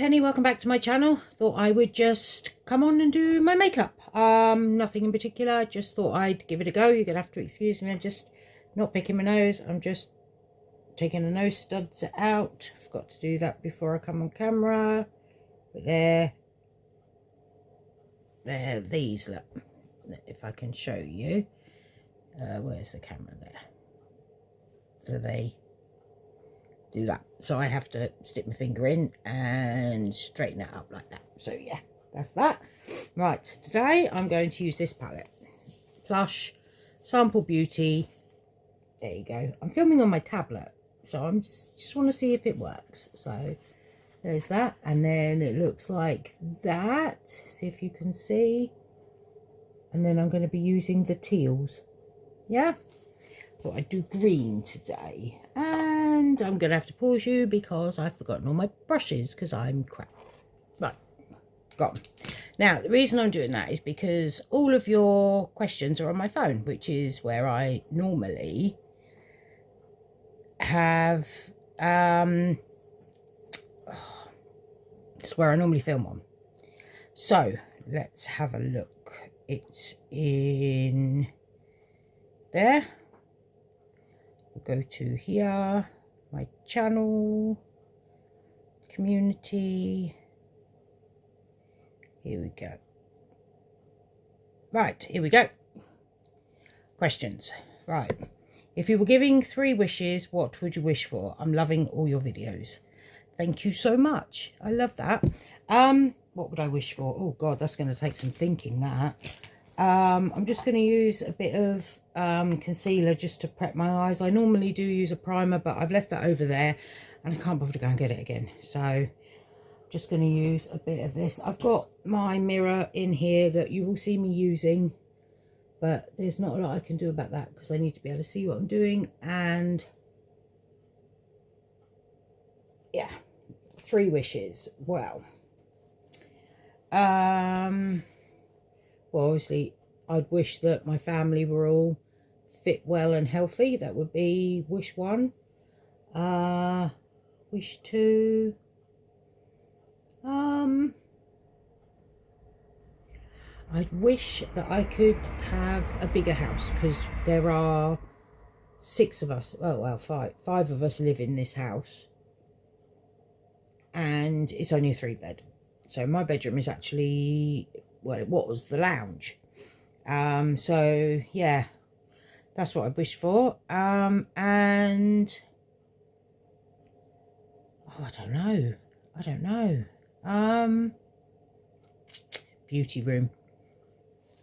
Penny, welcome back to my channel. Thought I would just come on and do my makeup. Nothing in particular, just thought I'd give it a go. You're gonna have to excuse me, I'm just not picking my nose. I'm just taking the nose studs out. Forgot to do that before I come on camera. But there, these, look, if I can show you. Where's the camera there? So they do that, so I have to stick my finger in and straighten it up like that. So yeah, that's that. Right, today I'm going to use this palette, Plush Sample Beauty. There you go. I'm filming on my tablet, so I'm just want to see if it works. So there's that, and then it looks like that. See if you can see. And then I'm going to be using the teals. Yeah, thought I'd do green today. And I'm going to have to pause you because I've forgotten all my brushes because I'm crap. Right, gone. Now, the reason I'm doing that is because all of your questions are on my phone, which is where I normally have, it's where I normally film on. So, let's have a look. It's in there. We'll go to here, my channel, community. Here we go. Right, here we go. Questions. Right. If you were giving 3 wishes, what would you wish for? I'm loving all your videos. Thank you so much. I love that. What would I wish for? Oh God, that's going to take some thinking, that. I'm just going to use a bit of concealer just to prep my eyes. I normally do use a primer, but I've left that over there and I can't bother to go and get it again. So just going to use a bit of this. I've got my mirror in here that you will see me using, but there's not a lot I can do about that because I need to be able to see what I'm doing. And yeah, 3 wishes. Well, obviously I'd wish that my family were all fit, well and healthy. That would be wish 1. Wish 2, I'd wish that I could have a bigger house because there are 6 of us. Oh well, 5 of us live in this house and it's only a 3-bed. So my bedroom is actually, well, it was the lounge. So yeah, that's what I wish for. And oh, I don't know. Beauty room.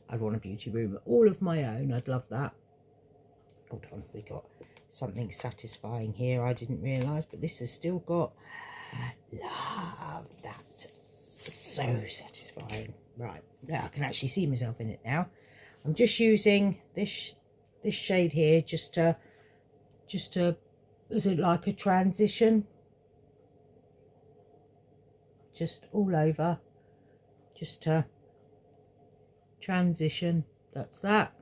I'd want a beauty room all of my own. I'd love that. Hold on, we got something satisfying here I didn't realise, but this has still got, love that. So satisfying. Right, there, I can actually see myself in it now. I'm just using this shade here just to is it like a transition, just all over, just to transition. That's that.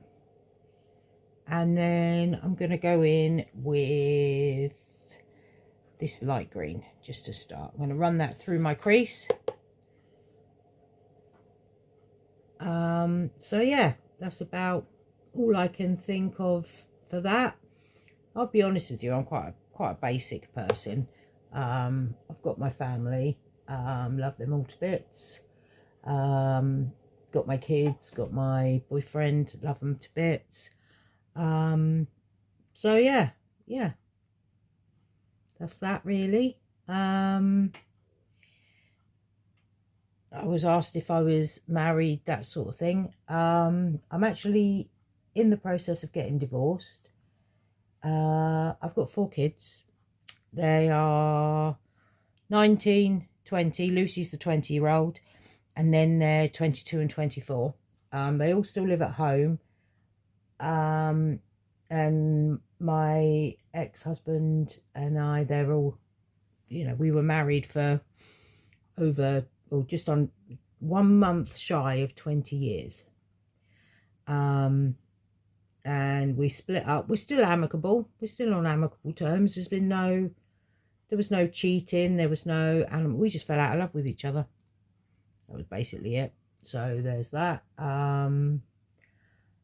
And then I'm going to go in with this light green just to start. I'm going to run that through my crease. So yeah, that's about all I can think of for that. I'll be honest with you, I'm quite a basic person. I've got my family, love them all to bits. Got my kids, got my boyfriend, love them to bits. So yeah, that's that really. I was asked if I was married, that sort of thing. I'm actually in the process of getting divorced. I've got 4 kids. They are 19, 20. Lucy's the 20-year-old. And then they're 22 and 24. They all still live at home. And my ex-husband and I, they're all, you know, we were married for over, or just on 1 month shy of 20 years. And we split up. We're still amicable. We're still on amicable terms. There's been no There was no cheating. There was no animal. We just fell out of love with each other. That was basically it. So there's that. And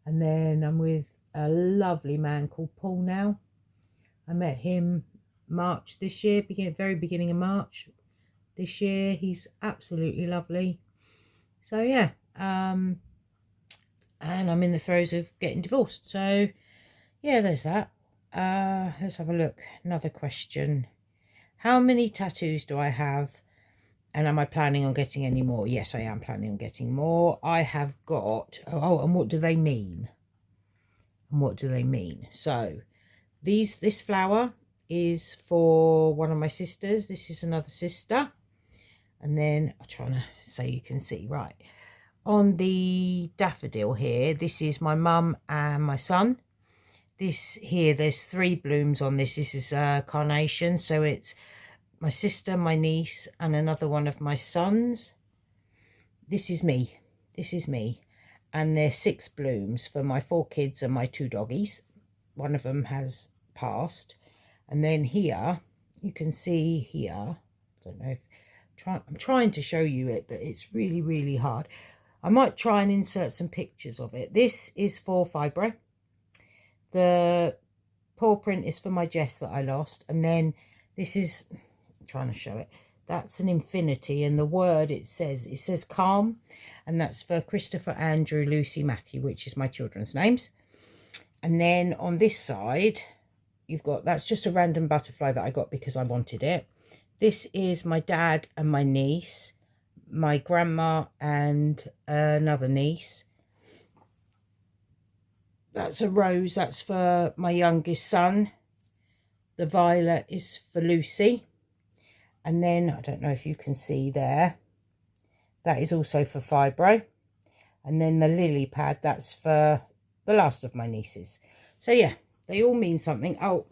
then I'm with a lovely man called Paul now. I met him March this year, very beginning of March this year. He's absolutely lovely. So yeah, and I'm in the throes of getting divorced. So yeah, there's that. Let's have a look. Another question. How many tattoos do I have? And am I planning on getting any more? Yes, I am planning on getting more. I have got... Oh, and what do they mean? And what do they mean? So, this flower is for one of my sisters. This is another sister. And then, I'm trying to say you can see, right. On the daffodil here, this is my mum and my son. This here, there's 3 blooms on this. This is a carnation, so it's my sister, my niece, and another one of my sons. This is me. This is me. And there's 6 blooms for my 4 kids and my 2 doggies. One of them has passed. And then here, you can see here, I don't know if, I'm trying to show you it, but it's really, really hard. I might try and insert some pictures of it. This is for fibro. The paw print is for my Jess that I lost. And then this is, I'm trying to show it. That's an infinity. And the word it says calm. And that's for Christopher, Andrew, Lucy, Matthew, which is my children's names. And then on this side, you've got, that's just a random butterfly that I got because I wanted it. This is my dad and my niece, my grandma and another niece. That's a rose, that's for my youngest son. The violet is for Lucy. And then, I don't know if you can see there, that is also for fibro. And then the lily pad, that's for the last of my nieces. So yeah, they all mean something. Oh,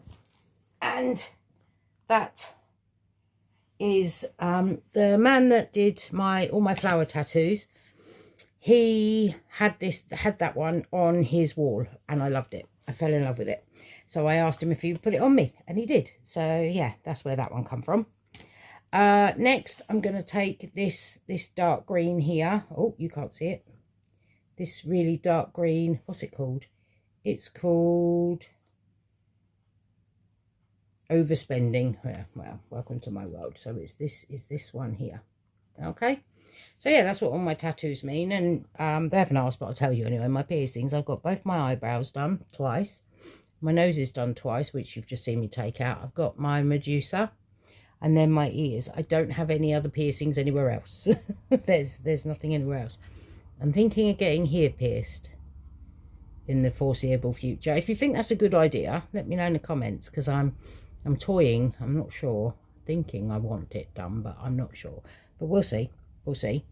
and that is the man that did all my flower tattoos. He had that one on his wall, and I loved it. I fell in love with it. So I asked him if he would put it on me, and he did. So yeah, that's where that one come from. Next, I'm going to take this dark green here. Oh, you can't see it. This really dark green. What's it called? It's called Overspending. Yeah, well, welcome to my world. So it's this one here. Okay. So yeah, that's what all my tattoos mean. And they haven't asked, but I'll tell you anyway. My piercings, I've got both my eyebrows done twice. My nose is done twice, which you've just seen me take out. I've got my Medusa. And then my ears. I don't have any other piercings anywhere else. There's nothing anywhere else. I'm thinking of getting here pierced in the foreseeable future. If you think that's a good idea, let me know in the comments, because I'm toying. I'm not sure. Thinking I want it done, but I'm not sure. But we'll see. We'll see.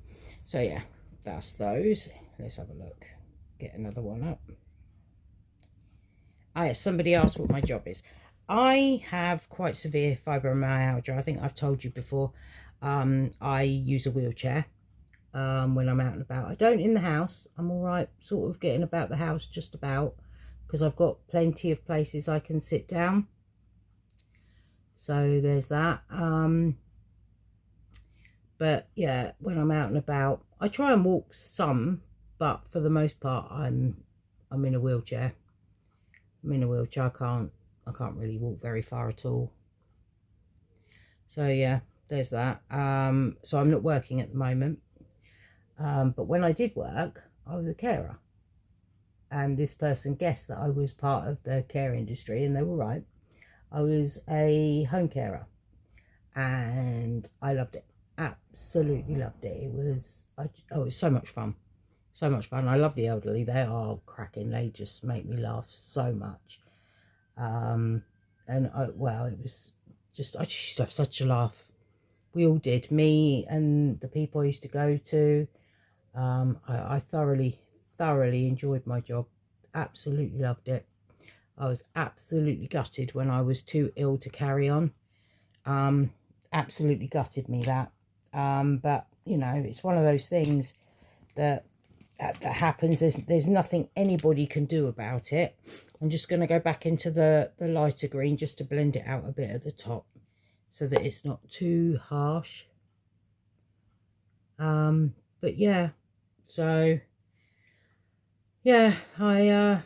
So yeah, that's those. Let's have a look. Get another one up. Ah, yes, somebody asked what my job is. I have quite severe fibromyalgia. I think I've told you before. I use a wheelchair when I'm out and about. I don't in the house. I'm all right sort of getting about the house just about, because I've got plenty of places I can sit down. So there's that. But yeah, when I'm out and about, I try and walk some, but for the most part, I'm in a wheelchair. I'm in a wheelchair. I can't really walk very far at all. So yeah, there's that. So I'm not working at the moment. But when I did work, I was a carer. And this person guessed that I was part of the care industry, and they were right. I was a home carer. And I loved it. Absolutely loved it. It was so much fun. So much fun. I love the elderly. They are cracking. They just make me laugh so much. Well, it was just, I just used to have such a laugh. We all did, me and the people I used to go to. I thoroughly enjoyed my job. Absolutely loved it. I was absolutely gutted when I was too ill to carry on. Absolutely gutted me that. But you know, it's one of those things that happens. There's nothing anybody can do about it. I'm just going to go back into the lighter green just to blend it out a bit at the top. so that it's not too harsh. But yeah, so yeah, I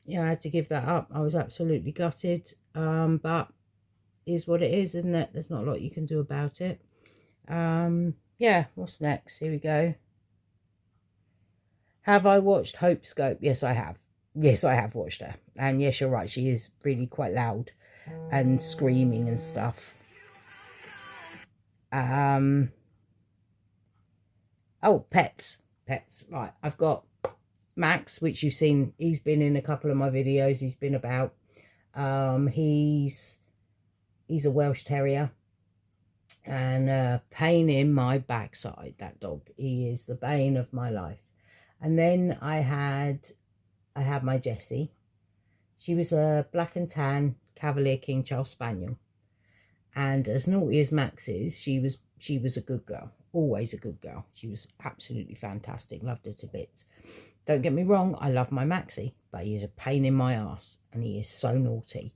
had to give that up. I was absolutely gutted, but is what it is, isn't it? There's not a lot you can do about it. Yeah, what's next? Here we go. Have I watched Hope Scope? Yes, I have. Yes, I have watched her. And yes, you're right, she is really quite loud and screaming and stuff. Oh, pets. Right, I've got Max, which you've seen. He's been in a couple of my videos. He's been about. He's a Welsh Terrier. And pain in my backside, that dog. He is the bane of my life. And then I had my Jessie. She was a black and tan Cavalier King Charles Spaniel. And as naughty as Max is, she was a good girl. Always a good girl. She was absolutely fantastic. Loved her to bits. Don't get me wrong, I love my Maxie, but he is a pain in my arse, and he is so naughty.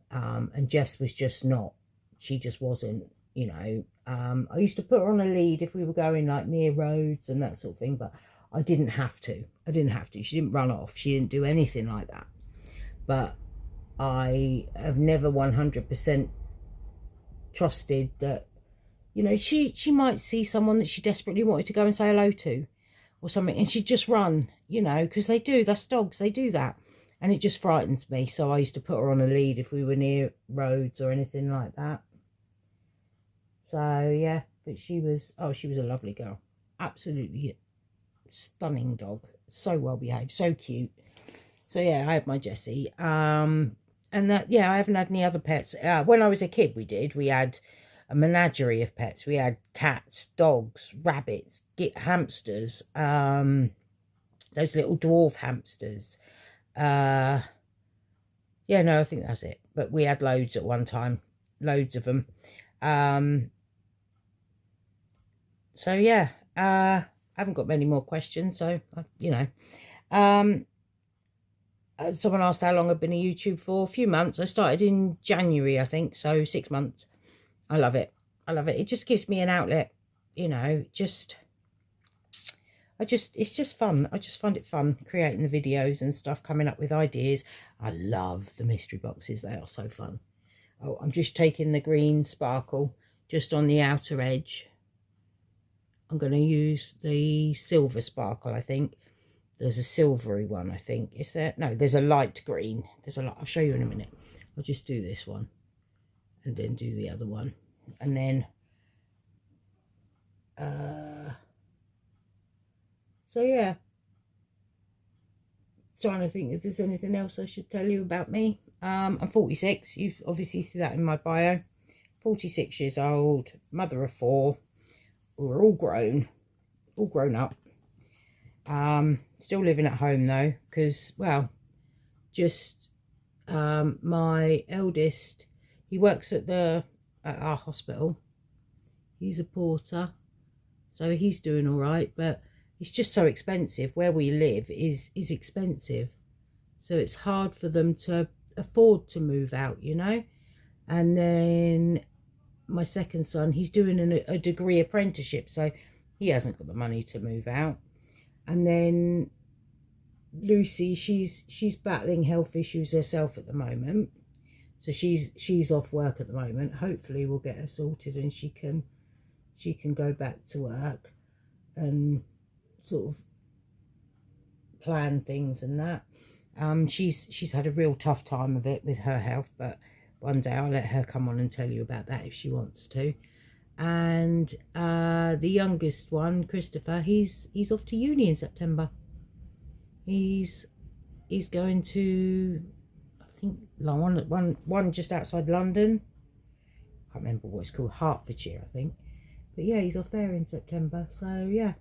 And Jess was just not. She just wasn't, you know. I used to put her on a lead if we were going like near roads and that sort of thing, but I didn't have to. She didn't run off. She didn't do anything like that. But I have never 100% trusted that, you know, she might see someone that she desperately wanted to go and say hello to or something, and she'd just run, you know, because they do. That's dogs. They do that. And it just frightens me. So I used to put her on a lead if we were near roads or anything like that. So, yeah. But she was a lovely girl. Absolutely stunning dog. So well behaved. So cute. So, yeah, I had my Jessie. And that, yeah, I haven't had any other pets. When I was a kid, we had a menagerie of pets. We had cats, dogs, rabbits, hamsters, those little dwarf hamsters. Yeah, no, I think that's it. But we had loads at one time. Loads of them. So, yeah. I haven't got many more questions. So, you know. Someone asked how long I've been on YouTube for. A few months. I started in January, I think. So, 6 months. I love it. I love it. It just gives me an outlet. You know, it's just fun. I just find it fun creating the videos and stuff, coming up with ideas. I love the mystery boxes. They are so fun. Oh, I'm just taking the green sparkle just on the outer edge. I'm going to use the silver sparkle, I think. There's a silvery one, I think. Is there? No, there's a light green. There's a lot. I'll show you in a minute. I'll just do this one and then do the other one. And then so yeah, trying to think if there's anything else I should tell you about me. I'm 46. You obviously see that in my bio. 46 years old, mother of 4. We're all grown up. Still living at home though, because, well, just my eldest, he works at our hospital. He's a porter, so he's doing all right, but it's just so expensive. Where we live is expensive, so it's hard for them to afford to move out, you know. And then my second son, he's doing a degree apprenticeship, so he hasn't got the money to move out. And then Lucy, she's battling health issues herself at the moment, so she's off work at the moment. Hopefully we'll get her sorted and she can go back to work and sort of plan things and that. She's had a real tough time of it with her health, but one day I'll let her come on and tell you about that if she wants to. And the youngest one, Christopher, he's off to uni in September. He's going to, I think, one just outside London. I can't remember what it's called, Hertfordshire, I think. But yeah, he's off there in September. So yeah,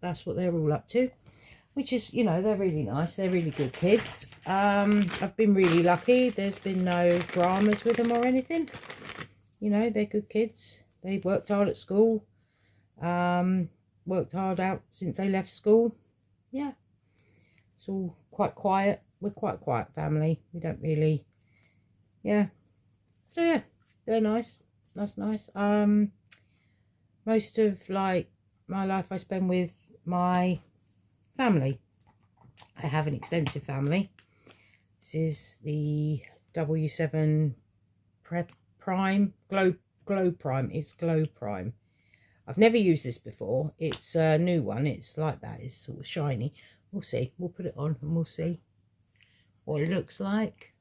that's what they're all up to, which is, you know, they're really nice. They're really good kids. I've been really lucky. There's been no dramas with them or anything. You know, they're good kids. They've worked hard at school. Worked hard out since they left school. Yeah, it's all quite quiet we're quite a quiet family. We don't really, yeah. So yeah, they're nice. That's nice. Most of like my life I spend with my family. I have an extensive family. This is the W7 Prime Glow Prime. It's Glow Prime. I've never used this before. It's a new one. It's like that. It's sort of shiny. We'll see. We'll put it on and we'll see what it looks like.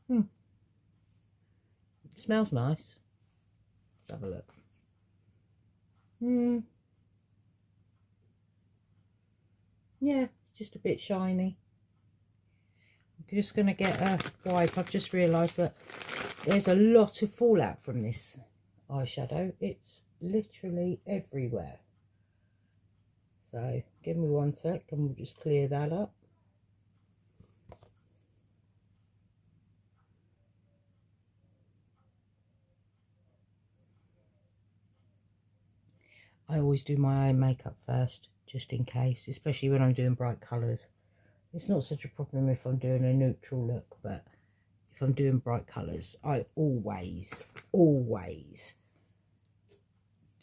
It smells nice. Let's have a look. Yeah, it's just a bit shiny. I'm just going to get a wipe. I've just realised that there's a lot of fallout from this eyeshadow. It's literally everywhere. So give me 1 sec and we'll just clear that up. I always do my own makeup first, just in case, especially when I'm doing bright colours. It's not such a problem if I'm doing a neutral look, but if I'm doing bright colours, I always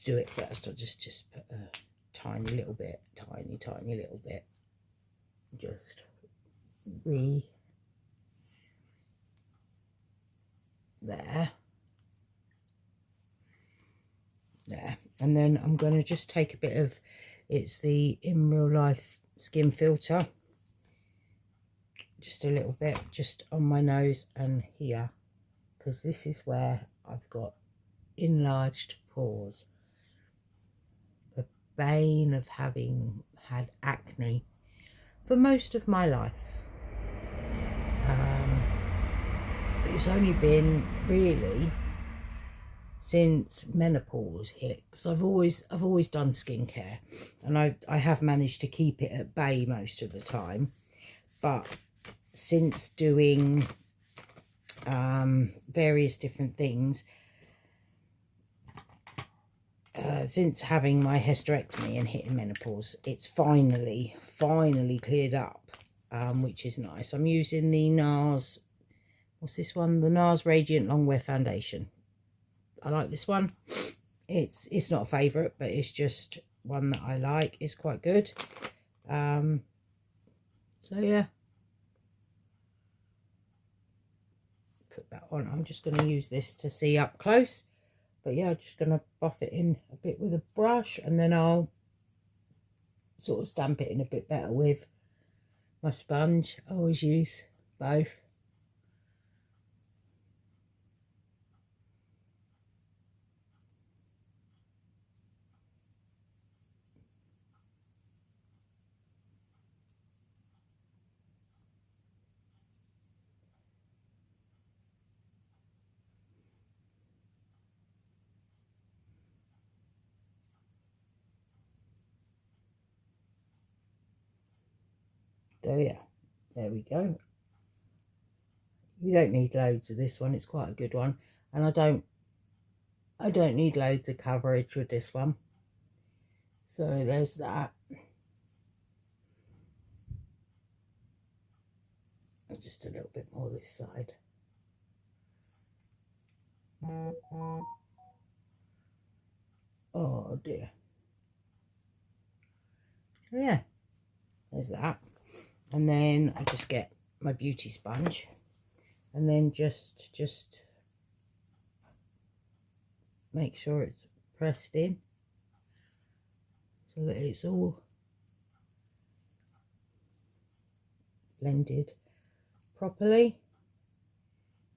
do it first. I'll just put a tiny little bit, tiny little bit, just there. And then I'm going to just take a bit of, it's the In Real Life skin filter, just a little bit, just on my nose and here, because this is where I've got enlarged pores. The bane of having had acne for most of my life. It's only been really since menopause hit, because I've always done skincare, and I have managed to keep it at bay most of the time, but since doing various different things, since having my hysterectomy and hitting menopause, it's finally cleared up, which is nice. I'm using the NARS, what's this one, the NARS Radiant Longwear Foundation. I like this one. It's not a favourite, but it's just one that I like. It's quite good. So yeah, put that on. I'm just going to use this to see up close, but yeah, I'm just going to buff it in a bit with a brush, and then I'll sort of stamp it in a bit better with my sponge. I always use both. So yeah, there we go. You don't need loads of this one. It's quite a good one, and I don't need loads of coverage with this one. So there's that. And just a little bit more this side. Oh dear. So yeah, there's that. And then I just get my beauty sponge, and then just make sure it's pressed in so that it's all blended properly.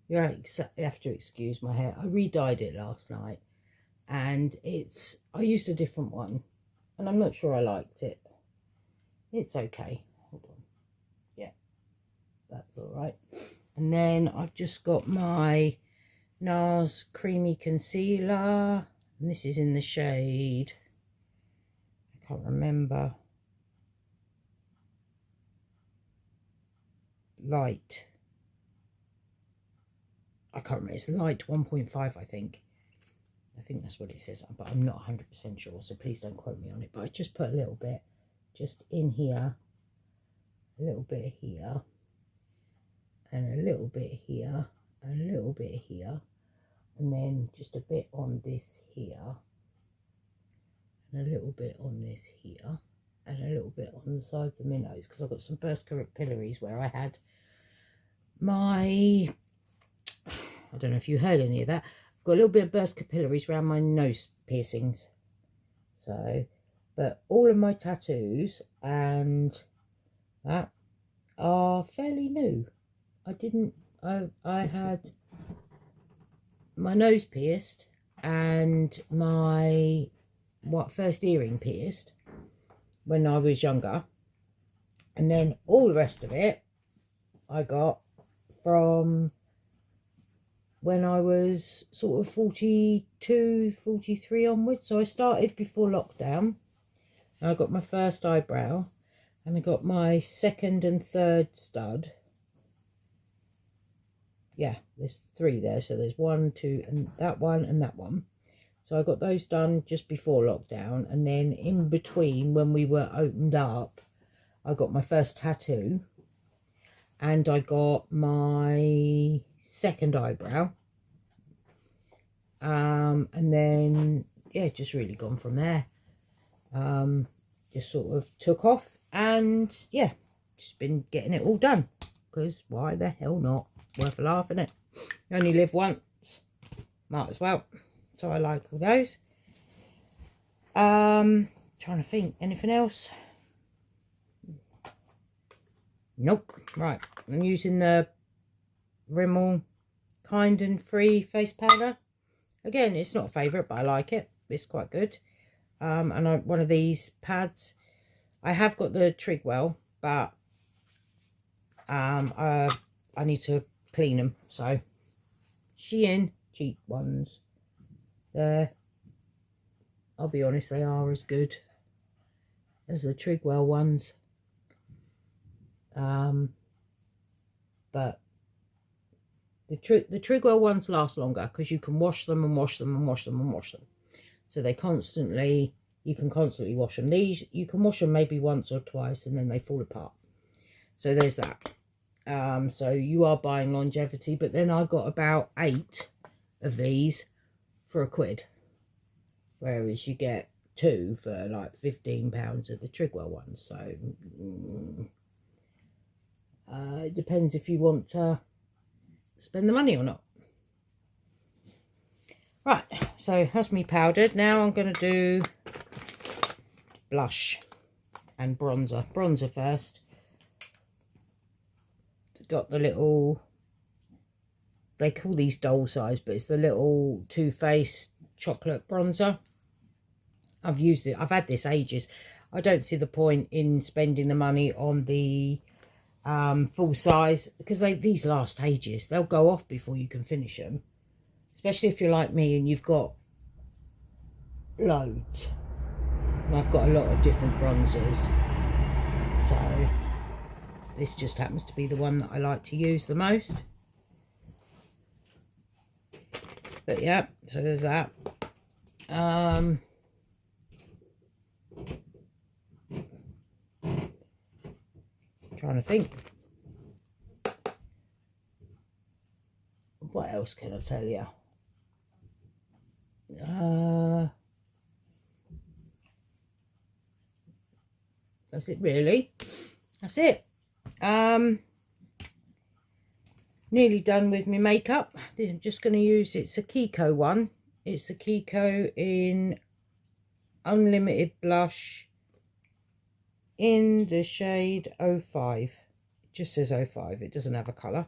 You have to excuse my hair. I re-dyed it last night, and I used a different one, and I'm not sure I liked it. It's okay. Hold on. Yeah, that's all right. And then I've just got my NARS Creamy Concealer, and this is in the shade, I can't remember, light. I can't remember, it's light 1.5 I think. I think that's what it says, but I'm not 100% sure, so please don't quote me on it. But I just put a little bit just in here, a little bit here, and a little bit here, and a little bit here, and then just a bit on this here, and a little bit on this here, and a little bit on the sides of my nose, because I've got some burst capillaries where I had my, I don't know if you heard any of that, I've got a little bit of burst capillaries around my nose piercings. So, but all of my tattoos and that are fairly new. I had my nose pierced and my first earring pierced when I was younger, and then all the rest of it I got from when I was sort of 42, 43 onwards. So I started before lockdown. I got my first eyebrow, and I got my second and third stud. Yeah, there's 3 there, so there's 1, 2, and that one. So I got those done just before lockdown, and then in between, when we were opened up, I got my first tattoo, and I got my second eyebrow, and then yeah, just really gone from there. Just sort of took off, and yeah, just been getting it all done, because why the hell not? Worth a laugh, isn't it? You only live once, might as well. So I like all those. Trying to think, anything else? Nope. Right, I'm using the Rimmel Kind and Free face powder. Again, it's not a favourite, but I like it. It's quite good. And one of these pads. I have got the Trigwell, but I need to clean them. So Shein cheap ones. There, I'll be honest, they are as good as the Trigwell ones. But the Trigwell ones last longer, because you can wash them and wash them and wash them and wash them. So you can constantly wash them. These, you can wash them maybe once or twice and then they fall apart. So there's that. So you are buying longevity, but then I've got about 8 of these for £1, whereas you get 2 for like £15 of the Trigwell ones. So it depends if you want to spend the money or not. Right, so that's me powdered. Now I'm going to do blush and bronzer. Bronzer first. Got the little, they call these doll size, but it's the little Too Faced chocolate bronzer. I've used it, I've had this ages. I don't see the point in spending the money on the full size, because these last ages. They'll go off before you can finish them, especially if you're like me and you've got loads. And I've got a lot of different bronzers, so this just happens to be the one that I like to use the most. But yeah, so there's that. Trying to think. What else can I tell you? That's it really. That's it. Nearly done with my makeup. I'm just going to use, it's a Kiko one. It's the Kiko in Unlimited Blush in the shade 05. It just says 05. It doesn't have a colour,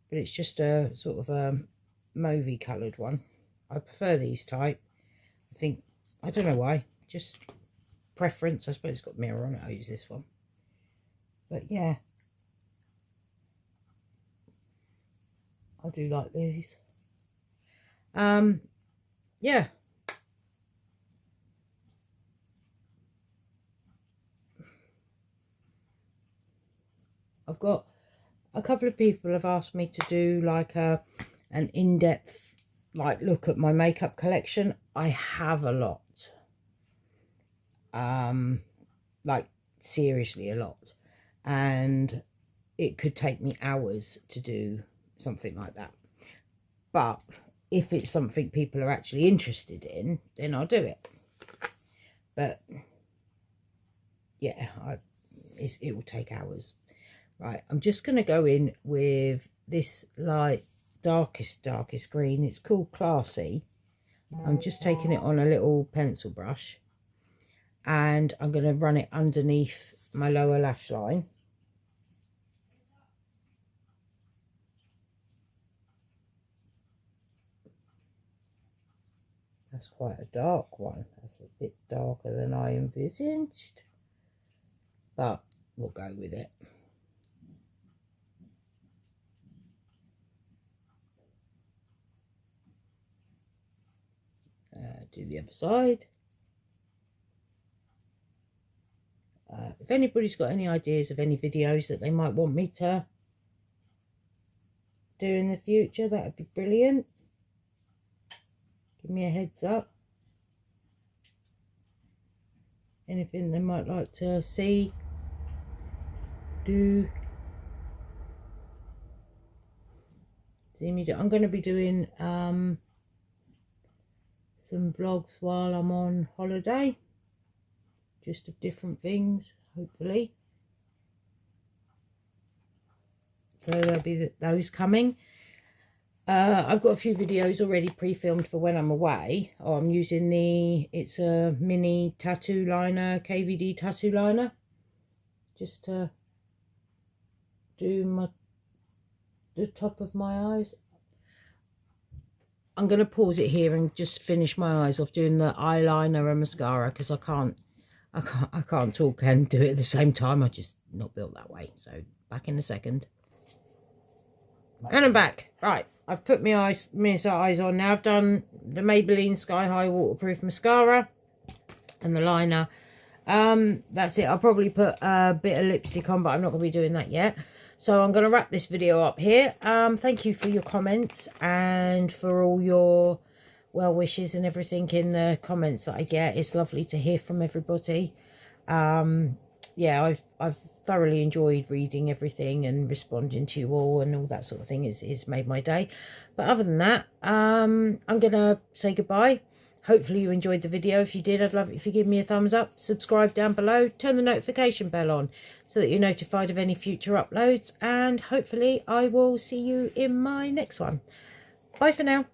but it's just a sort of a mauvey coloured one. I prefer these type. I think, I don't know why, just preference. I suppose it's got a mirror on it. I'll use this one. But yeah, I do like these. Yeah. I've got a couple of people have asked me to do like an in-depth like look at my makeup collection, I have a lot. Like seriously a lot, and it could take me hours to do something like that. But if it's something people are actually interested in, then I'll do it. But yeah, it will take hours. Right, I'm just going to go in with this light darkest green. It's called Classy. I'm just taking it on a little pencil brush, and I'm going to run it underneath my lower lash line. That's quite a dark one. That's a bit darker than I envisaged, but we'll go with it. Do the other side. If anybody's got any ideas of any videos that they might want me to do in the future, that would be brilliant. Give me a heads up. Anything they might like to see, do. See me do. I'm going to be doing some vlogs while I'm on holiday, just of different things, hopefully. So there'll be those coming. I've got a few videos already pre-filmed for when I'm away. I'm using it's a mini tattoo liner, KVD tattoo liner, just to do the top of my eyes. I'm going to pause it here and just finish my eyes off doing the eyeliner and mascara, because I can't talk and do it at the same time. I'm just not built that way. So back in a second. And I'm back. Right, I've put my eyes on now. I've done the Maybelline Sky High Waterproof Mascara and the liner. That's it. I'll probably put a bit of lipstick on, but I'm not going to be doing that yet. So I'm going to wrap this video up here. Thank you for your comments and for all your well wishes and everything in the comments that I get. It's lovely to hear from everybody. Yeah, I've thoroughly enjoyed reading everything and responding to you all, and all that sort of thing. It's made my day. But other than that, I'm going to say goodbye. Hopefully you enjoyed the video. If you did, I'd love it if you give me a thumbs up, subscribe down below, turn the notification bell on so that you're notified of any future uploads, and hopefully I will see you in my next one. Bye for now.